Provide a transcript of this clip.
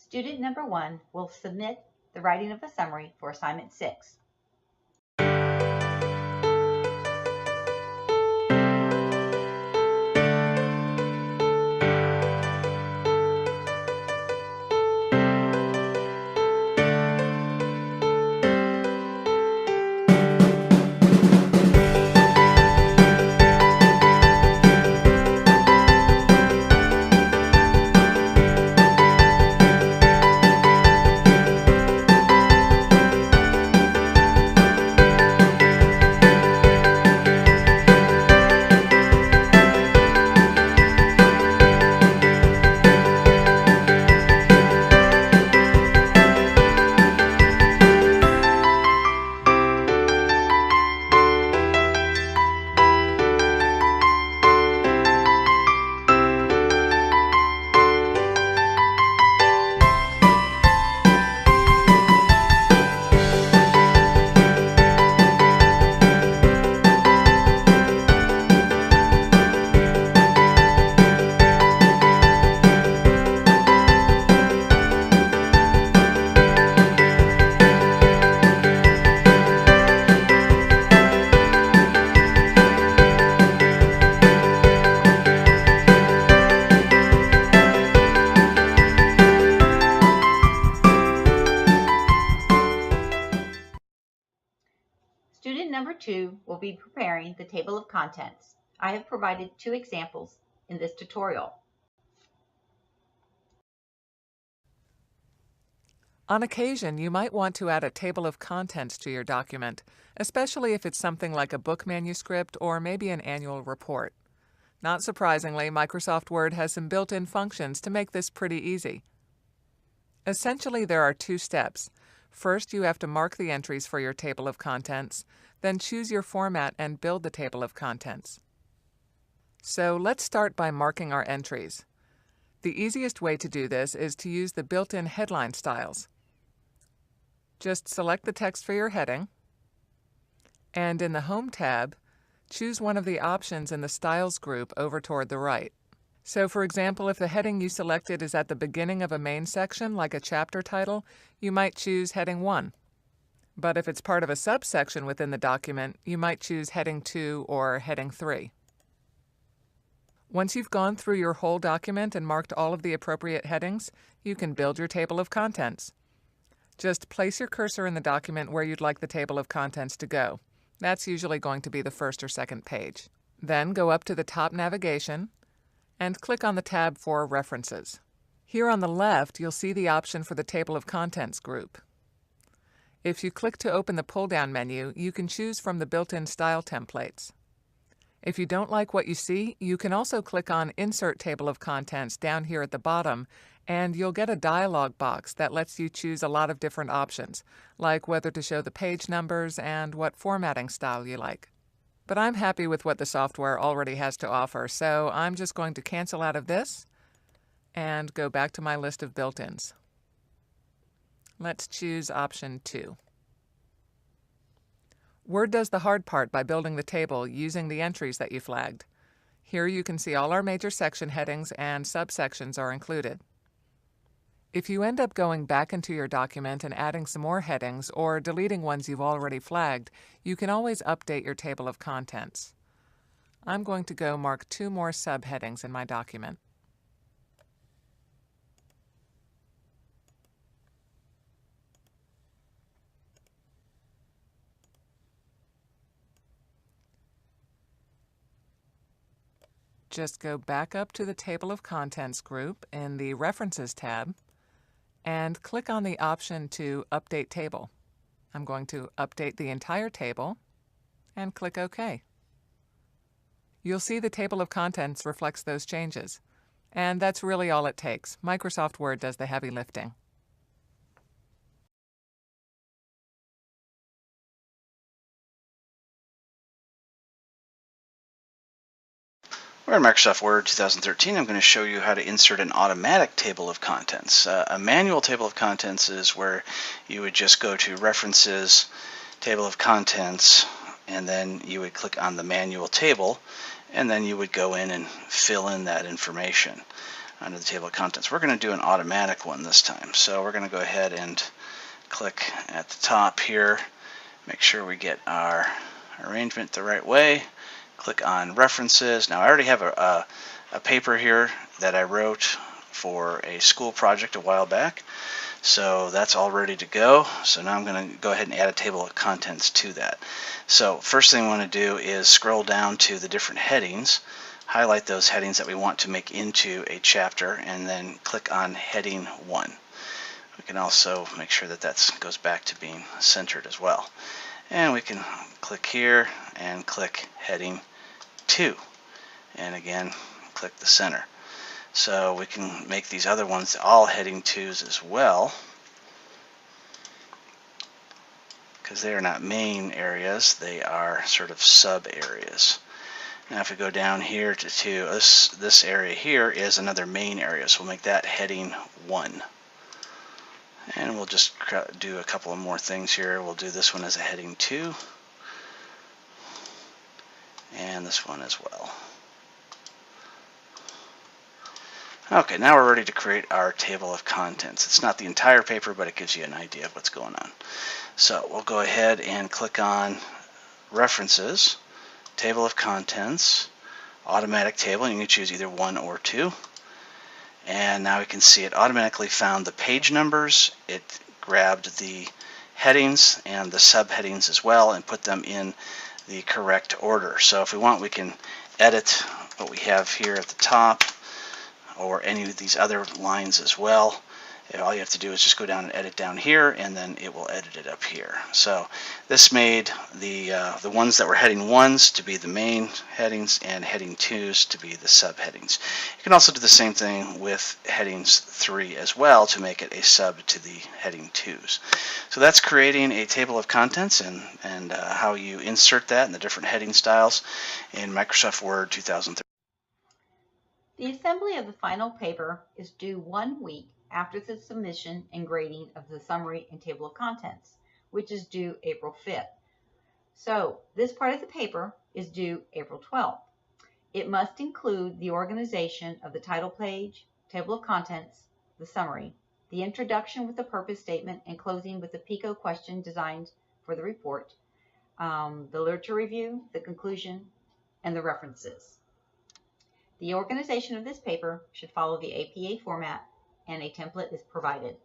Student number 1 will submit the writing of a summary for assignment 6. Student number 2 will be preparing the table of contents. I have provided 2 examples in this tutorial. On occasion, you might want to add a table of contents to your document, especially if it's something like a book manuscript or maybe an annual report. Not surprisingly, Microsoft Word has some built-in functions to make this pretty easy. Essentially, there are 2 steps. First, you have to mark the entries for your table of contents, then choose your format and build the table of contents. So let's start by marking our entries. The easiest way to do this is to use the built-in headline styles. Just select the text for your heading, and in the Home tab, choose one of the options in the Styles group over toward the right. So for example, if the heading you selected is at the beginning of a main section, like a chapter title, you might choose Heading 1. But if it's part of a subsection within the document, you might choose Heading 2 or Heading 3. Once you've gone through your whole document and marked all of the appropriate headings, you can build your table of contents. Just place your cursor in the document where you'd like the table of contents to go. That's usually going to be the first or second page. Then go up to the top navigation and click on the tab for References. Here on the left, you'll see the option for the Table of Contents group. If you click to open the pull-down menu, you can choose from the built-in style templates. If you don't like what you see, you can also click on Insert Table of Contents down here at the bottom, and you'll get a dialog box that lets you choose a lot of different options, like whether to show the page numbers and what formatting style you like. But I'm happy with what the software already has to offer, so I'm just going to cancel out of this and go back to my list of built-ins. Let's choose option 2. Word does the hard part by building the table using the entries that you flagged. Here you can see all our major section headings and subsections are included. If you end up going back into your document and adding some more headings or deleting ones you've already flagged, you can always update your table of contents. I'm going to go mark 2 more subheadings in my document. Just go back up to the Table of Contents group in the References tab and click on the option to Update Table. I'm going to update the entire table and click OK. You'll see the Table of Contents reflects those changes. And that's really all it takes. Microsoft Word does the heavy lifting. We're in Microsoft Word 2013. I'm going to show you how to insert an automatic table of contents. A manual table of contents is where you would just go to References, Table of Contents, and then you would click on the manual table, and then you would go in and fill in that information. under the table of contents. We're going to do an automatic one this time. So we're going to go ahead and click at the top here, make sure we get our arrangement the right way, click on references. Now I already have a paper here that I wrote for a school project a while back, so that's all ready to go. So now I'm going to go ahead and add a table of contents to that. So first thing I want to do is scroll down to the different headings, highlight those headings that we want to make into a chapter, and then click on heading 1. We can also make sure that that goes back to being centered as well. And we can click here and click heading 2. And again, click the center. So we can make these other ones all heading 2s as well, because they are not main areas, they are sort of sub areas. Now if we go down here to this area here is another main area, so we'll make that heading 1. And we'll just do a couple of more things here. We'll do this one as a heading 2, and this one as well. Okay, now we're ready to create our table of contents. It's not the entire paper, but it gives you an idea of what's going on. So we'll go ahead and click on References, Table of Contents, Automatic Table, and you can choose either 1 or 2. And now we can see it automatically found the page numbers. It grabbed the headings and the subheadings as well and put them in the correct order. So if we want, we can edit what we have here at the top or any of these other lines as well. All you have to do is just go down and edit down here, and then it will edit it up here. So this made the ones that were heading 1s to be the main headings and heading 2s to be the subheadings. You can also do the same thing with headings 3 as well to make it a sub to the heading 2s. So that's creating a table of contents and how you insert that in the different heading styles in Microsoft Word 2013. The assembly of the final paper is due 1 week after the submission and grading of the summary and table of contents, which is due April 5th. So this part of the paper is due April 12th. It must include the organization of the title page, table of contents, the summary, the introduction with the purpose statement, and closing with the PICO question designed for the report, the literature review, the conclusion, and the references. The organization of this paper should follow the APA format, and a template is provided.